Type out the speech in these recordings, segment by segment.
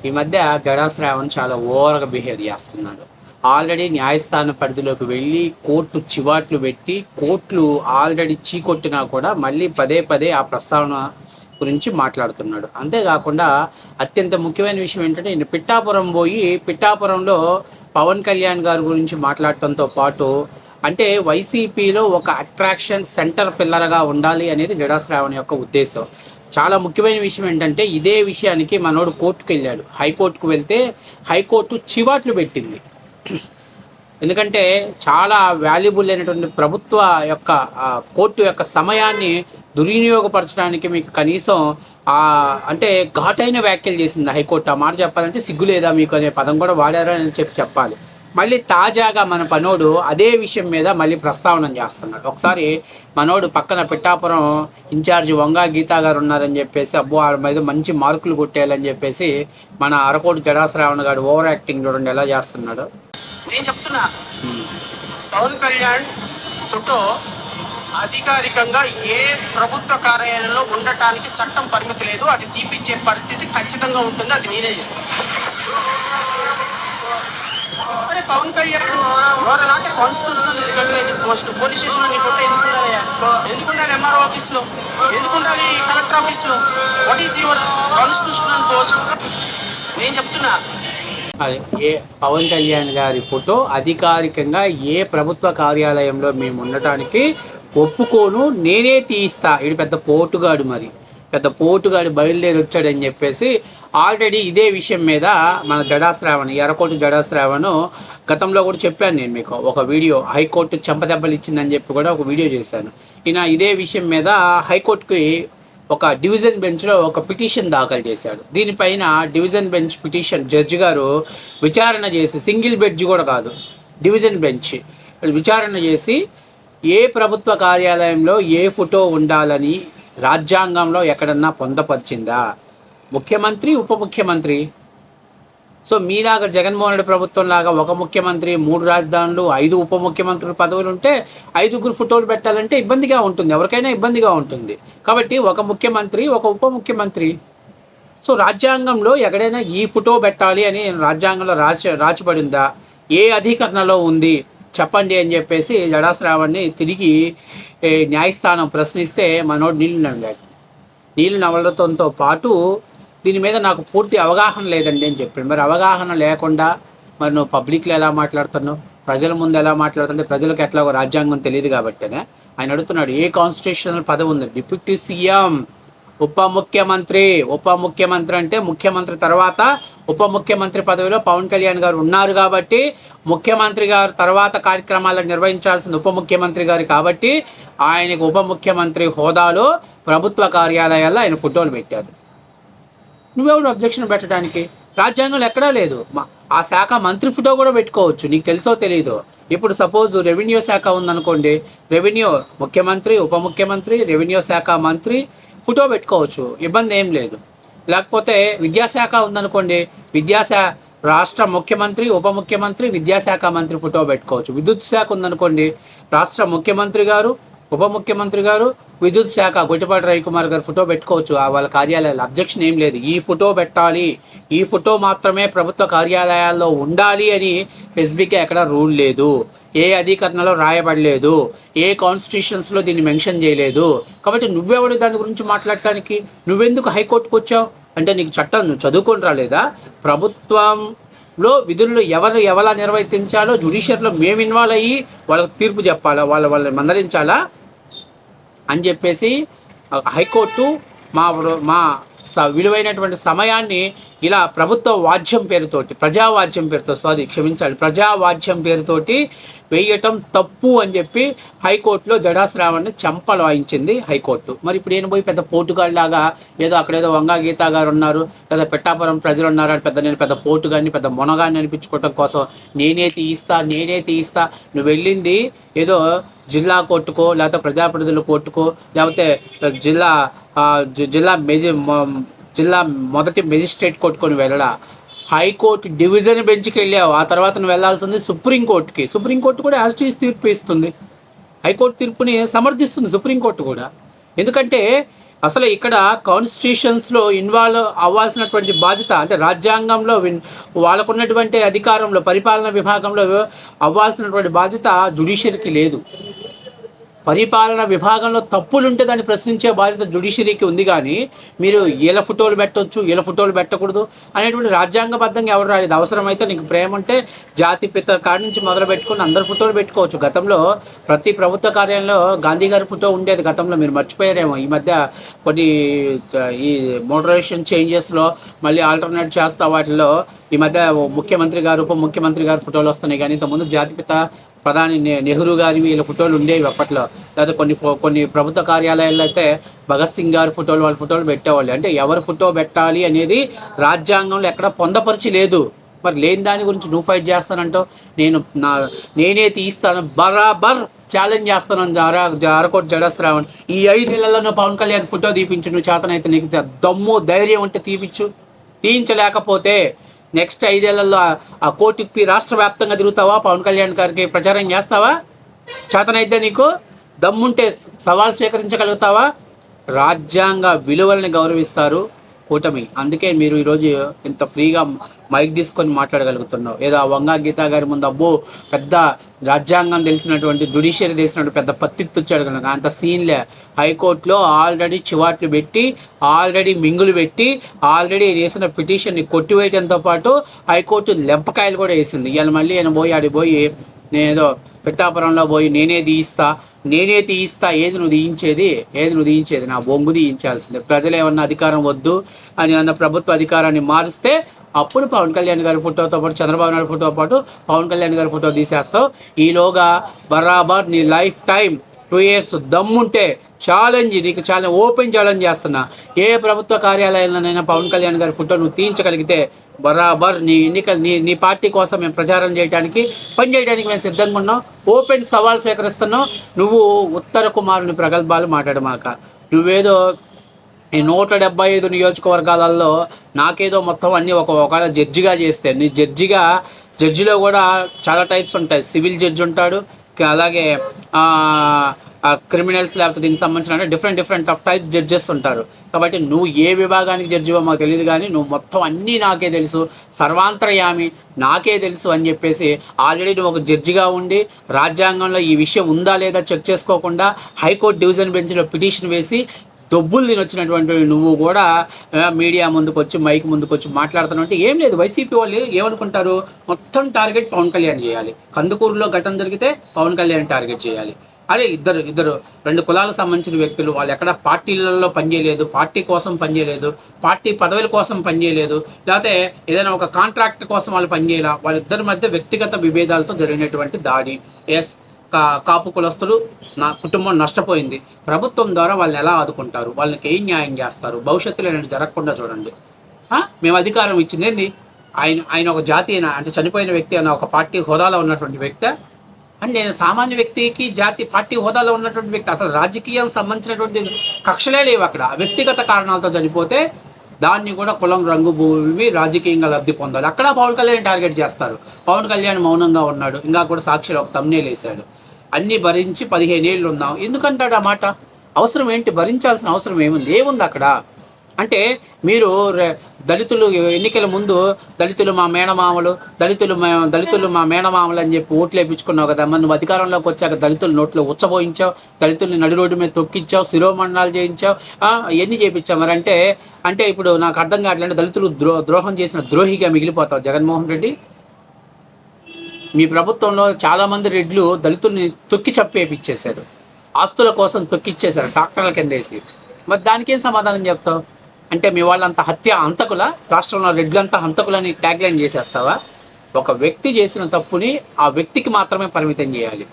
ఈ మధ్య జడా శ్రావణ్ చాలా ఓవర్గా బిహేవ్ చేస్తున్నాడు. ఆల్రెడీ న్యాయస్థాన పరిధిలోకి వెళ్ళి కోర్టు చివాట్లు పెట్టి కోర్టులు ఆల్రెడీ చీకొట్టినా కూడా మళ్ళీ పదే పదే ఆ ప్రస్తావన గురించి మాట్లాడుతున్నాడు. అంతేకాకుండా అత్యంత ముఖ్యమైన విషయం ఏంటంటే నేను పిఠాపురం పోయి పిఠాపురంలో పవన్ కళ్యాణ్ గారి గురించి మాట్లాడటంతో పాటు అంటే వైసీపీలో ఒక అట్రాక్షన్ సెంటర్ పిల్లర్గా ఉండాలి అనేది జడా శ్రావణ్ యొక్క ఉద్దేశం. చాలా ముఖ్యమైన విషయం ఏంటంటే ఇదే విషయానికి మనోడు కోర్టుకు వెళ్ళాడు. హైకోర్టుకు వెళ్తే హైకోర్టు చివాట్లు పెట్టింది. ఎందుకంటే చాలా వాల్యుబుల్ అయినటువంటి ప్రభుత్వ యొక్క కోర్టు యొక్క సమయాన్ని దుర్వినియోగపరచడానికి మీకు కనీసం అంటే ఘాటైన వ్యాఖ్యలు చేసింది హైకోర్టు. ఆ మాట చెప్పాలంటే సిగ్గు లేదా మీకు అనే పదం కూడా వాడారు అని చెప్పాలి. మళ్ళీ తాజాగా మన పనోడు అదే విషయం మీద మళ్ళీ ప్రస్తావన చేస్తున్నాడు. ఒకసారి మనోడు పక్కన పిఠాపురం ఇన్ఛార్జి వంగా గీతా గారు ఉన్నారని చెప్పేసి అబ్బో వాళ్ళ మీద మంచి మార్కులు కొట్టేయాలని చెప్పేసి మన అరకోటి జడా శ్రావణ్ గారు ఓవర్ యాక్టింగ్ చూడండి ఎలా చేస్తున్నాడు. నేను చెప్తున్నా పవన్ కళ్యాణ్ చుట్టూ అధికారికంగా ఏ ప్రభుత్వ కార్యాలయంలో ఉండటానికి చట్టం పరిమితి లేదు. అది తీపిచ్చే పరిస్థితి ఖచ్చితంగా ఉంటుంది. అది నేనే చేస్తాను. అరే Pawan Kalyan not constitutional recognized post. Police స్టేషన్లో నీ ఫోటో ఎందుకు ఉండాలి? ఎందుకు ఉండాలి? ఎంఆర్ఓ ఆఫీస్లో ఎందుకు ఉండాలి? కలెక్టర్ ఆఫీస్లో? What is your constitutional post? నేను చెప్తున్నా అది ఏ పవన్ కళ్యాణ్ గారి ఫోటో అధికారికంగా ఏ ప్రభుత్వ కార్యాలయంలో మేము ఉండటానికి ఒప్పుకోను, నేనే తీయిస్తా. ఇది పెద్ద పోటుగాడు, మరి పెద్ద పోటుగాడు బయలుదేరి వచ్చాడని చెప్పేసి ఆల్రెడీ ఇదే విషయం మీద మన జడా శ్రావణ్ ఎర్రకోటి జడా శ్రావణ్ గతంలో కూడా చెప్పాను నేను మీకు ఒక వీడియో. హైకోర్టు చెంపదెబ్బలు ఇచ్చిందని చెప్పి కూడా ఒక వీడియో చేశాను. ఈయన ఇదే విషయం మీద హైకోర్టుకి ఒక డివిజన్ బెంచ్లో ఒక పిటిషన్ దాఖలు చేశాడు. దీనిపైన డివిజన్ బెంచ్ పిటిషన్ జడ్జి గారు విచారణ చేసి, సింగిల్ బెంచ్ కూడా కాదు, డివిజన్ బెంచ్ విచారణ చేసి ఏ ప్రభుత్వ కార్యాలయంలో ఏ ఫోటో ఉండాలని రాజ్యాంగంలో ఎక్కడన్నా పొందపరిచిందా? ముఖ్యమంత్రి, ఉప ముఖ్యమంత్రి. సో మీలాగా జగన్మోహన్ రెడ్డి ప్రభుత్వం లాగా ఒక ముఖ్యమంత్రి, 3 రాజధానులు, 5 ఉప ముఖ్యమంత్రుల పదవులు ఉంటే 5గురు ఫోటోలు పెట్టాలంటే ఇబ్బందిగా ఉంటుంది, ఎవరికైనా ఇబ్బందిగా ఉంటుంది. కాబట్టి ఒక ముఖ్యమంత్రి, ఒక ఉప ముఖ్యమంత్రి. సో రాజ్యాంగంలో ఎక్కడైనా ఈ ఫోటో పెట్టాలి అని రాజ్యాంగంలో రాసిపడిందా? ఏ అధికరణలో ఉంది చెప్పండి అని చెప్పేసి జడా శ్రావణ్ని తిరిగి న్యాయస్థానం ప్రశ్నిస్తే మనోడు నీళ్ళు నవ్వడంతో పాటు దీని మీద నాకు పూర్తి అవగాహన లేదండి అని చెప్పాడు. మరి అవగాహన లేకుండా మరి నువ్వు పబ్లిక్లో ఎలా మాట్లాడుతున్నావు, ప్రజల ముందు ఎలా మాట్లాడుతుంటే ప్రజలకు ఎట్లాగో రాజ్యాంగం తెలియదు కాబట్టేనే ఆయన అడుగుతున్నాడు ఏ కాన్స్టిట్యూషనల్ పదవి ఉంది? డిప్యూటీ సీఎం, ఉప ముఖ్యమంత్రి. ఉప ముఖ్యమంత్రి అంటే ముఖ్యమంత్రి తర్వాత ఉప ముఖ్యమంత్రి పదవిలో పవన్ కళ్యాణ్ గారు ఉన్నారు కాబట్టి ముఖ్యమంత్రి గారు తర్వాత కార్యక్రమాలను నిర్వహించాల్సిన ఉప ముఖ్యమంత్రి గారు కాబట్టి ఆయనకు ఉప ముఖ్యమంత్రి హోదాలో ప్రభుత్వ కార్యాలయాల్లో ఆయన ఫోటోలు పెట్టారు. నువ్వెవడు అబ్జెక్షన్ పెట్టడానికి? రాజ్యాంగంలో ఎక్కడా లేదు. ఆ శాఖ మంత్రి ఫోటో కూడా పెట్టుకోవచ్చు, నీకు తెలుసో తెలీదు. ఇప్పుడు సపోజ్ రెవెన్యూ శాఖ ఉందనుకోండి, రెవెన్యూ ముఖ్యమంత్రి, ఉప ముఖ్యమంత్రి, రెవెన్యూ శాఖ మంత్రి ఫోటో పెట్టుకోవచ్చు, ఇబ్బంది ఏం లేదు. లేకపోతే విద్యాశాఖ ఉందనుకోండి, రాష్ట్ర ముఖ్యమంత్రి, ఉప ముఖ్యమంత్రి, విద్యాశాఖ మంత్రి ఫోటో పెట్టుకోవచ్చు. విద్యుత్ శాఖ ఉందనుకోండి, రాష్ట్ర ముఖ్యమంత్రి గారు, ఉప ముఖ్యమంత్రి గారు, విద్యుత్ శాఖ గొట్టిపాటి రవికుమార్ గారు ఫోటో పెట్టుకోవచ్చు. వాళ్ళ కార్యాలయాలు అబ్జెక్షన్ ఏం లేదు. ఈ ఫోటో పెట్టాలి, ఈ ఫోటో మాత్రమే ప్రభుత్వ కార్యాలయాల్లో ఉండాలి అని ఎస్బీకే ఎక్కడ రూల్ లేదు, ఏ అధికరణలో రాయబడలేదు, ఏ కాన్స్టిట్యూషన్స్లో దీన్ని మెన్షన్ చేయలేదు. కాబట్టి నువ్వెవడు దాని గురించి మాట్లాడటానికి? నువ్వెందుకు హైకోర్టుకు వచ్చావు? అంటే నీకు చట్టం నువ్వు చదువుకొని రాలేదా? ప్రభుత్వంలో విధులను ఎవలా నిర్వర్తించాలో జ్యుడిషియర్లో మేము ఇన్వాల్వ్ అయ్యి వాళ్ళకి తీర్పు చెప్పాలా, వాళ్ళని మందలించాలా అని చెప్పేసి హైకోర్టు మా విలువైనటువంటి సమయాన్ని ఇలా ప్రభుత్వ వాద్యం పేరుతోటి, ప్రజావాద్యం పేరుతోటి వేయటం తప్పు అని చెప్పి హైకోర్టులో జడా శ్రావణ్ని చంపలు వాయించింది హైకోర్టు. మరి ఇప్పుడు నేను పోయి పెద్ద పోటుగాళ్ళలాగా ఏదో అక్కడేదో వంగా గీతా గారు ఉన్నారు, లేదా పిఠాపురం ప్రజలు ఉన్నారు అని నేను పెద్ద పోటుగాన్ని, పెద్ద మొనగాన్ని అనిపించుకోవటం కోసం నేనే తీయిస్తా. నువ్వు వెళ్ళింది ఏదో జిల్లా కోర్టుకో, లేకపోతే ప్రజాప్రతినిధుల కోర్టుకో, లేకపోతే జిల్లా మొదటి మెజిస్ట్రేట్ కోర్టుకొని వెళ్ళడా? హైకోర్టు డివిజన్ బెంచ్కి వెళ్ళావు. ఆ తర్వాత నువ్వు వెళ్ళాల్సింది సుప్రీంకోర్టుకి. సుప్రీంకోర్టు కూడా యాజ్ తీర్పు ఇస్తుంది, హైకోర్టు తీర్పుని సమర్థిస్తుంది సుప్రీంకోర్టు కూడా. ఎందుకంటే అసలు ఇక్కడ కాన్స్టిట్యూషన్స్లో ఇన్వాల్వ్ అవ్వాల్సినటువంటి బాధ్యత, అంటే రాజ్యాంగంలో వాళ్ళకున్నటువంటి అధికారంలో పరిపాలన విభాగంలో అవ్వాల్సినటువంటి బాధ్యత జ్యుడిషియరీకి లేదు. పరిపాలన విభాగంలో తప్పులుంటే దాన్ని ప్రశ్నించే బాధ్యత జ్యుడిషియరీకి ఉంది. కానీ మీరు వీళ్ళ ఫోటోలు పెట్టవచ్చు, వీళ్ళ ఫోటోలు పెట్టకూడదు అనేటువంటి రాజ్యాంగబద్ధంగా ఎవరు రాలేదు. అవసరమైతే నీకు ప్రేమ ఉంటే జాతిపిత కాడి నుంచి మొదలు పెట్టుకుని అందరు ఫోటోలు పెట్టుకోవచ్చు. గతంలో ప్రతి ప్రభుత్వ కార్యాలయంలో గాంధీ గారి ఫోటో ఉండేది. గతంలో మీరు మర్చిపోయారేమో. ఈ మధ్య కొన్ని ఈ మోటరైజేషన్ చేంజెస్లో మళ్ళీ ఆల్టర్నేట్ చేస్తా వాటిలో ఈ మధ్య ముఖ్యమంత్రి గారు ఉప ముఖ్యమంత్రి గారి ఫోటోలు వస్తున్నాయి. కానీ ఇంతకుముందు జాతిపిత ప్రధాని నెహ్రూ గారి వీళ్ళ ఫోటోలు ఉండేవి అప్పట్లో. లేదా కొన్ని ప్రభుత్వ కార్యాలయాల్లో అయితే భగత్ సింగ్ గారి ఫోటోలు వాళ్ళ ఫోటోలు పెట్టేవాళ్ళు. అంటే ఎవరి ఫోటో పెట్టాలి అనేది రాజ్యాంగంలో ఎక్కడ పొందపరిచి లేదు. మరి లేని దాని గురించి నువ్వు ఫైట్ చేస్తానంటావు. నేనే తీస్తాను, బరాబర్ ఛాలెంజ్ చేస్తాను అరకోటి జడశ్రావణ్. ఈ 5 నెలల్లో పవన్ కళ్యాణ్ ఫోటో తీపించు. నువ్వు చేతనైతే నీకు దమ్ము ధైర్యం ఉంటే తీపించు. తీయించలేకపోతే నెక్స్ట్ 5 ఏళ్లలో ఆ కోటికి రాష్ట్ర వ్యాప్తంగా తిరుగుతావా? పవన్ కళ్యాణ్ గారికి ప్రచారం చేస్తావా? చేతనైతే నీకు దమ్ముంటే సవాల్ స్వీకరించగలుగుతావా? రాజ్యాంగ విలువల్ని గౌరవిస్తారు కూటమి. అందుకే మీరు ఈరోజు ఇంత ఫ్రీగా మైక్ తీసుకొని మాట్లాడగలుగుతున్నావు. ఏదో ఆ వంగా గీతా గారి ముందు అబ్బో పెద్ద రాజ్యాంగం తెలిసినటువంటి జ్యుడిషియరీ తెలిసినటువంటి పెద్ద పత్తిత్తు వచ్చాడు కనుక అంత సీన్లే. హైకోర్టులో ఆల్రెడీ చివాట్లు పెట్టి, ఆల్రెడీ మింగులు పెట్టి, ఆల్రెడీ వేసిన పిటిషన్ని కొట్టివేయడంతో పాటు హైకోర్టు లెంపకాయలు కూడా వేసింది. ఇవాళ మళ్ళీ ఆయన ఆడిపోయి నేనేదో పిఠాపురంలో పోయి నేనే తీయిస్తా. ఏది నువ్వు తీయించేది? నా బొంగు తీయించాల్సిందే. ప్రజలు ఏమన్నా అధికారం వద్దు అని అన్న ప్రభుత్వ అధికారాన్ని మారిస్తే అప్పుడు పవన్ కళ్యాణ్ గారి ఫోటోతో పాటు చంద్రబాబు నాయుడు ఫోటోతో పాటు పవన్ కళ్యాణ్ గారి ఫోటో తీసేస్తావు. ఈలోగా బరాబర్ నీ లైఫ్ టైం 2 years దమ్ముంటే నీకు చాలా ఓపెన్ ఛాలెంజ్ చేస్తున్నా. ఏ ప్రభుత్వ కార్యాలయంలోనైనా పవన్ కళ్యాణ్ గారి ఫోటో నువ్వు తీయించగలిగితే బరాబర్ నీ ఎన్నికలు నీ పార్టీ కోసం మేము ప్రచారం చేయడానికి పని చేయడానికి మేము సిద్ధంగా ఉన్నాం. ఓపెన్ సవాల్ స్వీకరిస్తున్నాం. నువ్వు ఉత్తర కుమారుని ప్రగల్భాలు మాట్లాడమాక. నువ్వేదో ఈ 175 నియోజకవర్గాలలో నాకేదో మొత్తం అన్నీ ఒకవేళ జడ్జిగా చేస్తే నీ జడ్జిలో కూడా చాలా టైప్స్ ఉంటాయి. సివిల్ జడ్జి ఉంటాడు, అలాగే క్రిమినల్స్ లేకపోతే దీనికి సంబంధించిన డిఫరెంట్ ఆఫ్ టైప్ జడ్జెస్ ఉంటారు. కాబట్టి నువ్వు ఏ విభాగానికి జడ్జివో మాకు తెలియదు, కానీ నువ్వు మొత్తం అన్నీ నాకే తెలుసు, సర్వాంతర్యామి నాకే తెలుసు అని చెప్పేసి ఆల్రెడీ నువ్వు ఒక జడ్జిగా ఉండి రాజ్యాంగంలో ఈ విషయం ఉందా లేదా చెక్ చేసుకోకుండా హైకోర్టు డివిజన్ బెంచ్లో పిటిషన్ వేసి దొబ్బులు తినొచ్చినటువంటి నువ్వు కూడా మీడియా ముందుకు వచ్చి మైక్ ముందుకు వచ్చి మాట్లాడుతున్నావు అంటే ఏం లేదు. వైసీపీ వాళ్ళు ఏమనుకుంటారు, మొత్తం టార్గెట్ పవన్ కళ్యాణ్ చేయాలి. కందుకూరులో ఘటన జరిగితే పవన్ కళ్యాణ్ టార్గెట్ చేయాలి. అరే ఇద్దరు 2 కులాలకు సంబంధించిన వ్యక్తులు, వాళ్ళు ఎక్కడ పార్టీలలో పనిచేయలేదు, పార్టీ కోసం పనిచేయలేదు, పార్టీ పదవుల కోసం పనిచేయలేదు, లేకపోతే ఏదైనా ఒక కాంట్రాక్ట్ కోసం వాళ్ళు పనిచేయాల. వాళ్ళిద్దరి మధ్య వ్యక్తిగత విభేదాలతో జరిగినటువంటి దాడి. కాపు కులస్తులు నా కుటుంబం నష్టపోయింది. ప్రభుత్వం ద్వారా వాళ్ళని ఎలా ఆదుకుంటారు, వాళ్ళకి ఏం న్యాయం చేస్తారు, భవిష్యత్తులో అనేది జరగకుండా చూడండి. మేము అధికారం ఇచ్చింది ఏంది? ఆయన ఒక జాతి అంటే చనిపోయిన వ్యక్తి అన్న ఒక పార్టీ హోదాలో ఉన్నటువంటి వ్యక్తి అని నేను సామాన్య వ్యక్తికి పార్టీ హోదాలో ఉన్నటువంటి వ్యక్తి అసలు రాజకీయం సంబంధించినటువంటి కక్షలే లేవు అక్కడ. వ్యక్తిగత కారణాలతో చనిపోతే దాన్ని కూడా కులం రంగు భూమి రాజకీయంగా లబ్ధి పొందాలి. అక్కడ పవన్ కళ్యాణ్ టార్గెట్ చేస్తారు. పవన్ కళ్యాణ్ మౌనంగా ఉన్నాడు. ఇంకా కూడా సాక్షిలో ఒక తమ్నేల్ వేశాడు. అన్నీ భరించి 15 ఏళ్ళు ఉన్నాం ఎందుకంటాడు ఆ మాట? అవసరం ఏంటి? భరించాల్సిన అవసరం ఏముంది అక్కడ? అంటే మీరు దళితులు ఎన్నికల ముందు దళితులు మా మేనమామలు అని చెప్పి ఓట్లు వేయించుకున్నావు కదా. నువ్వు అధికారంలోకి వచ్చాక దళితులు నోట్లో ఉచ్చబోయించావు, దళితుల్ని నడి రోడ్డు మీద తొక్కించావు, శిరోమండనాలు చేయించావు, ఇవన్నీ చేయించావు. మరి అంటే ఇప్పుడు నాకు అర్థం కావట్లేదు, దళితులు ద్రోహం చేసిన ద్రోహిగా మిగిలిపోతావు జగన్మోహన్ రెడ్డి. మీ ప్రభుత్వంలో చాలామంది రెడ్లు దళితుల్ని తొక్కి చంపేపిచ్చేశారు, ఆస్తుల కోసం తొక్కిచ్చేశారు ట్రాక్టర్ల కింద వేసి. మరి దానికేం సమాధానం చెప్తావు? అంటే మీ వాళ్ళంతా హంతకుల, రాష్ట్రంలో రెడ్లంతా హంతకులని ట్యాగ్లైన్ చేసేస్తావా? ఒక వ్యక్తి చేసిన తప్పుని ఆ వ్యక్తికి మాత్రమే పరిమితం చేయాలి.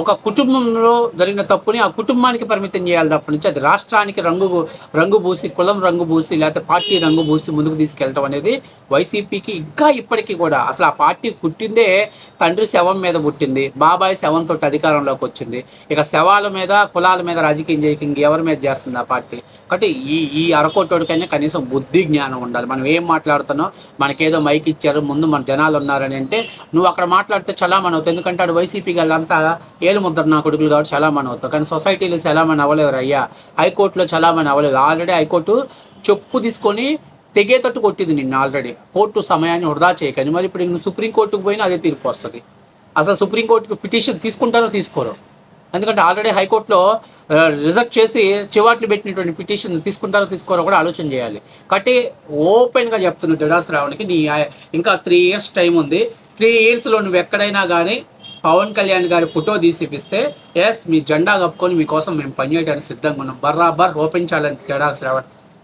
ఒక కుటుంబంలో జరిగిన తప్పుని ఆ కుటుంబానికి పరిమితం చేయాలి తప్ప నుంచి అది రాష్ట్రానికి రంగు పూసి, కులం రంగు పూసి, లేకపోతే పార్టీ రంగు పూసి ముందుకు తీసుకెళ్ళటం అనేది వైసీపీకి ఇంకా ఇప్పటికీ కూడా. అసలు ఆ పార్టీ పుట్టిందే తండ్రి శవం మీద పుట్టింది, బాబాయ్ శవంతో అధికారంలోకి వచ్చింది. ఇక శవాల మీద కులాల మీద రాజకీయం చేయక ఇంకెవరి మీద చేస్తుంది ఆ పార్టీ? కాబట్టి ఈ అరకోటోడికైనా కనీసం బుద్ధి జ్ఞానం ఉండాలి. మనం ఏం మాట్లాడుతున్నావు, మనకేదో మైక్ ఇచ్చారు, ముందు మన జనాలు ఉన్నారని అంటే నువ్వు అక్కడ మాట్లాడితే చలామణి అవుతుంది. ఎందుకంటే ఆడు వైసీపీ వాళ్ళంతా ఏలు ముద్ర నా కొడుకులు కాబట్టి చలామణి అవుతావు, కానీ సొసైటీలో చలామణి అవ్వలేరు అయ్యా, హైకోర్టులో చలామణి అవ్వలేదు. ఆల్రెడీ హైకోర్టు చెప్పు తీసుకొని తెగేటట్టు కొట్టింది నిన్ను ఆల్రెడీ. కోర్టు సమయాన్ని వృధా చేయకండి. మరి ఇప్పుడు నువ్వు సుప్రీంకోర్టుకు పోయినా అదే తీర్పు వస్తుంది. అసలు సుప్రీంకోర్టుకు పిటిషన్ తీసుకుంటారో తీసుకోరు, ఎందుకంటే ఆల్రెడీ హైకోర్టులో రిజెక్ట్ చేసి చివాట్లు పెట్టినటువంటి పిటిషన్ తీసుకుంటారో తీసుకోరో కూడా ఆలోచన చేయాలి. కాబట్టి ఓపెన్గా చెప్తున్న జడాశ్రావణికి నీ ఇంకా 3 years టైం ఉంది. 3 yearsలో నువ్వు ఎక్కడైనా కానీ పవన్ కళ్యాణ్ గారి ఫోటో తీసిపిస్తే ఎస్ మీ జెండా కప్పుకొని మీకోసం మేము పనిచేయడానికి సిద్ధంగా ఉన్నాం. బర్రాబర్ ఓపెన్ ఛాలెంజ్ జడాశ్రావణ్.